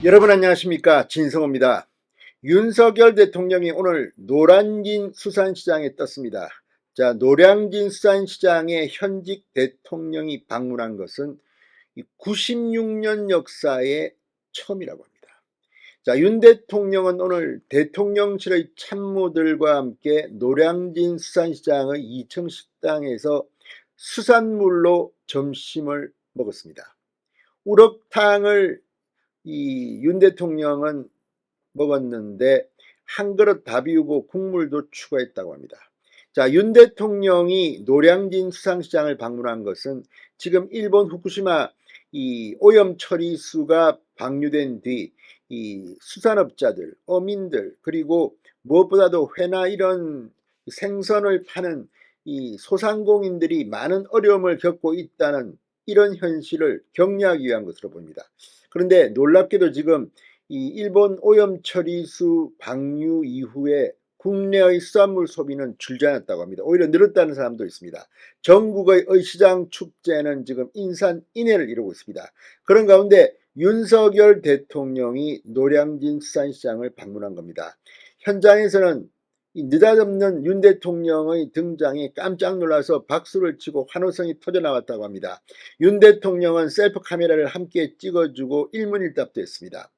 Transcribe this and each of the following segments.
여러분 안녕하십니까, 진성호입니다. 윤석열 대통령이 오늘 노량진 수산시장에 떴습니다. 자, 노량진 수산시장에 현직 대통령이 방문한 것은 96년 역사의 처음이라고 합니다. 자, 윤 대통령은 오늘 대통령실의 참모들과 함께 노량진 수산시장의 2층 식당에서 수산물로 점심을 먹었습니다. 우럭탕을 윤 대통령은 먹었는데 한 그릇 다 비우고 국물도 추가했다고 합니다. 자, 윤 대통령이 노량진 수산시장을 방문한 것은 지금 일본 후쿠시마 오염 처리수가 방류된 뒤 이 수산업자들, 어민들, 그리고 무엇보다도 회나 이런 생선을 파는 이 소상공인들이 많은 어려움을 겪고 있다는 이런 현실을 격려하기 위한 것으로 보입니다. 그런데 놀랍게도 지금 이 일본 오염 처리수 방류 이후에 국내의 수산물 소비는 줄지 않았다고 합니다. 오히려 늘었다는 사람도 있습니다. 전국의 시장 축제는 지금 인산인해를 이루고 있습니다. 그런 가운데 윤석열 대통령이 노량진 수산시장을 방문한 겁니다. 현장에서는 느닷없는 윤 대통령의 등장에 깜짝 놀라서 박수를 치고 환호성이 터져나왔다고 합니다. 윤 대통령은 셀프 카메라를 함께 찍어주고 일문일답도 했습니다.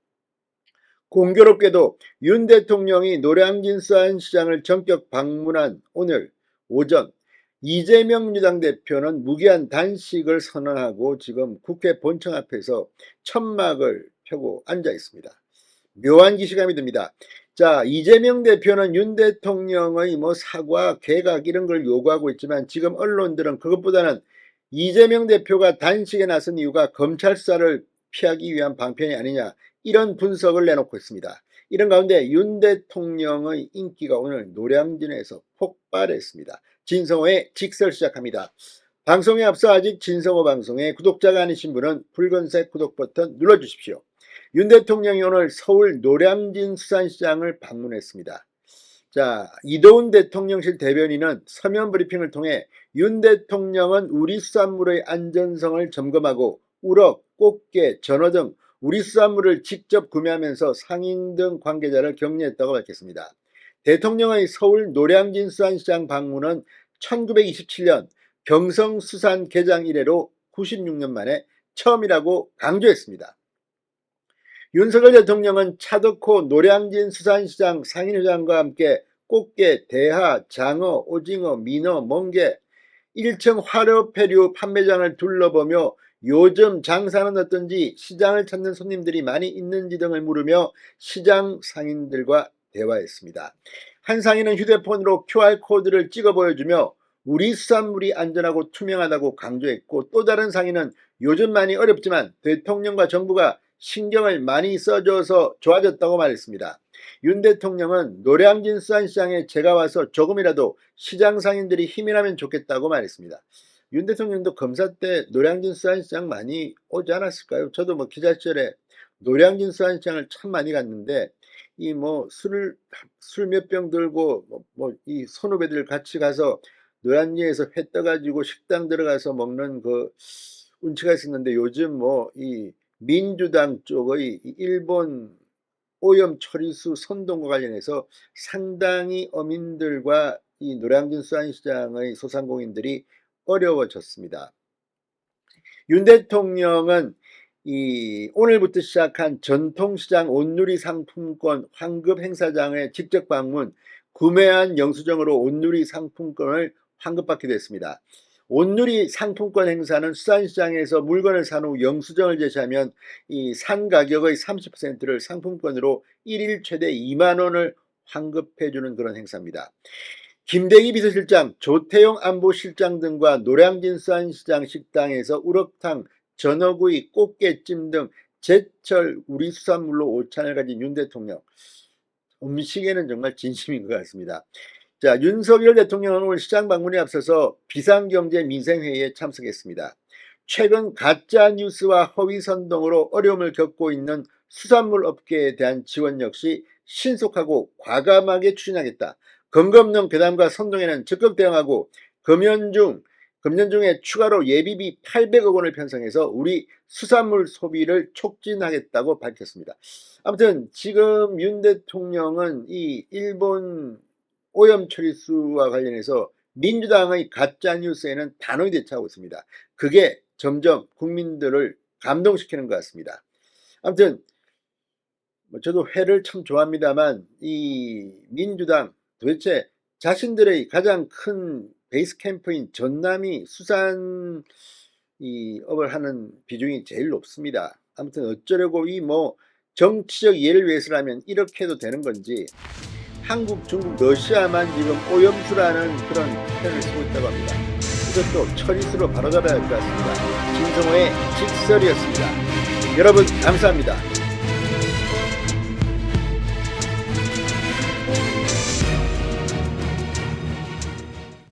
공교롭게도 윤 대통령이 노량진 수산시장을 전격 방문한 오늘 오전 이재명 민주당 대표는 무기한 단식을 선언하고 지금 국회 본청 앞에서 천막을 펴고 앉아 있습니다. 묘한 기시감이 듭니다. 자, 이재명 대표는 윤 대통령의 사과, 개각 이런 걸 요구하고 있지만 지금 언론들은 그것보다는 이재명 대표가 단식에 나선 이유가 검찰 수사를 피하기 위한 방편이 아니냐, 이런 분석을 내놓고 있습니다. 이런 가운데 윤 대통령의 인기가 오늘 노량진에서 폭발했습니다. 진성호의 직설 시작합니다. 방송에 앞서 아직 진성호 방송에 구독자가 아니신 분은 붉은색 구독 버튼 눌러주십시오. 윤 대통령이 오늘 서울 노량진 수산시장을 방문했습니다. 자, 이도훈 대통령실 대변인은 서면 브리핑을 통해 윤 대통령은 우리 수산물의 안전성을 점검하고 우럭, 꽃게, 전어 등 우리 수산물을 직접 구매하면서 상인 등 관계자를 격려했다고 밝혔습니다. 대통령의 서울 노량진 수산시장 방문은 1927년 경성수산 개장 이래로 96년 만에 처음이라고 강조했습니다. 윤석열 대통령은 차덕호 노량진 수산시장 상인회장과 함께 꽃게, 대하, 장어, 오징어, 민어, 멍게 1층 화려폐류 판매장을 둘러보며 요즘 장사는 어떤지, 시장을 찾는 손님들이 많이 있는지 등을 물으며 시장 상인들과 대화했습니다. 한 상인은 휴대폰으로 QR코드를 찍어 보여주며 우리 수산물이 안전하고 투명하다고 강조했고, 또 다른 상인은 요즘 많이 어렵지만 대통령과 정부가 신경을 많이 써줘서 좋아졌다고 말했습니다. 윤 대통령은 노량진 수산시장에 제가 와서 조금이라도 시장 상인들이 힘이 나면 좋겠다고 말했습니다. 윤 대통령도 검사 때 노량진 수산시장 많이 오지 않았을까요? 저도 기자 시절에 노량진 수산시장을 참 많이 갔는데 이 술 몇 병 들고 이 선후배들 같이 가서 노량진에서 회 떠가지고 식당 들어가서 먹는 그 운치가 있었는데, 요즘 이 민주당 쪽의 일본 오염 처리수 선동과 관련해서 상당히 어민들과 이 노량진 수산시장의 소상공인들이 어려워졌습니다. 윤 대통령은 오늘부터 시작한 전통시장 온누리 상품권 환급 행사장에 직접 방문, 구매한 영수증으로 온누리 상품권을 환급받기도 했습니다. 온누리 상품권 행사는 수산시장에서 물건을 산 후 영수증을 제시하면 이 산 가격의 30%를 상품권으로 1일 최대 2만 원을 환급해주는 그런 행사입니다. 김대기 비서실장, 조태용 안보실장 등과 노량진 수산시장 식당에서 우럭탕, 전어구이, 꽃게찜 등 제철 우리 수산물로 오찬을 가진 윤 대통령. 음식에는 정말 진심인 것 같습니다. 자, 윤석열 대통령은 오늘 시장 방문에 앞서서 비상경제 민생회의에 참석했습니다. 최근 가짜 뉴스와 허위 선동으로 어려움을 겪고 있는 수산물 업계에 대한 지원 역시 신속하고 과감하게 추진하겠다. 근거 없는 괴담과 선동에는 적극 대응하고 금연 중 금년 중에 추가로 예비비 800억 원을 편성해서 우리 수산물 소비를 촉진하겠다고 밝혔습니다. 아무튼 지금 윤 대통령은 이 일본 오염 처리수와 관련해서 민주당의 가짜뉴스에는 단호히 대처하고 있습니다. 그게 점점 국민들을 감동시키는 것 같습니다. 아무튼 저도 회를 참 좋아합니다만 이 민주당 도대체 자신들의 가장 큰 베이스 캠프인 전남이 수산 업을 하는 비중이 제일 높습니다. 아무튼 어쩌려고 이 정치적 이해를 위해서라면 이렇게 해도 되는 건지, 한국, 중국, 러시아만 지금 오염수라는 그런 표현을 쓰고 있다고 합니다. 이것도 처리수로 바로잡아야 할 것 같습니다. 진성호의 직설이었습니다. 여러분 감사합니다.